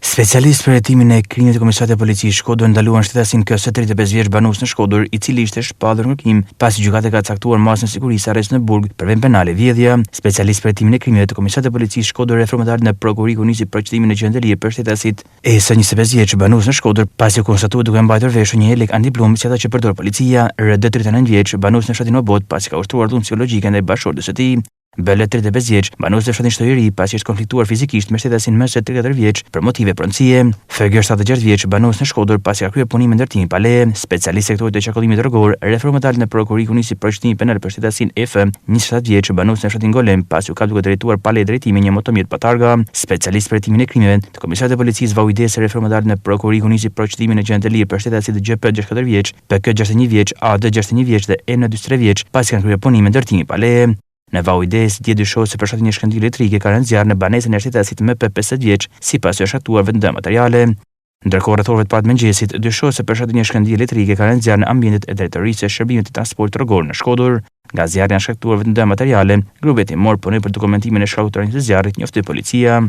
Specialist për hetimin e krimit të Komisariatit të Policisë Shkodër ndaluan shtetasin KS 35 vjeç banues në Shkodër, i cili ishte shpallur në kërkim pasi gjykata ka caktuar masën e sigurisë arrest në burg për vend penale vjedhja. Specialist për hetimin e krimit të Komisariatit të Policisë Shkodër reformatar në prokurori nisi procedimin e qendrëlie për shtetasit ES 25 vjeç banues në Shkodër pasi u konstatuar duke mbajtur veshur një elek antiplum si ata që përdor policia, RD 39 vjeç banues në fshatin Obot pasi ka ushtruar dhunë psikologjike ndaj bashkëshortes së tij. Bele 35 vjeç, banues në fshatin Shtojëri pasi është konfliktuar fizikisht me shtetasin Mese 34 vjeç për motive pronësie. Feger 76 vjeç, banues në Shkodër pasi ka kryer punime ndërtimi pa leje. Specialist sektorit të qarkullimit rrugor, reformatar në prokurori nisi procedimi penal për shtetasin F 27 vjeç, banues në fshatin Golem pasi u ka duke drejtuar pa leje drejtimi një motomjet pa targa. Specialist për hetimin e krimeve të Komisariatit të Policisë Vauides, reformatar në prokurori nisi procedimin e qendrëlie për shtetasit GP 64 vjeç, PK 61 vjeç, AD 61 vjeç dhe EN 43 vjeç pasi kanë kryer punime ndërtimi pa leje. Në Vauides, dje dyshohet se përshtatin një shkëndijë elektrike ka rënë zjarr në banesën e shtetasit MP 50 vjeç, sipas së shkaktuar vetëm materiale. Ndërkohë rrethorëve të parë mëngjesit dyshohet se përshtatin një shkëndijë elektrike ka rënë zjarr në ambientet e drejtorisë së shërbimit të transportit rrugor në Shkodër. Nga zjarri janë shkaktuar vetëm materiale. Grupi hetimor punoi për dokumentimin e shkaktuar të zjarrit, njoftoi policia.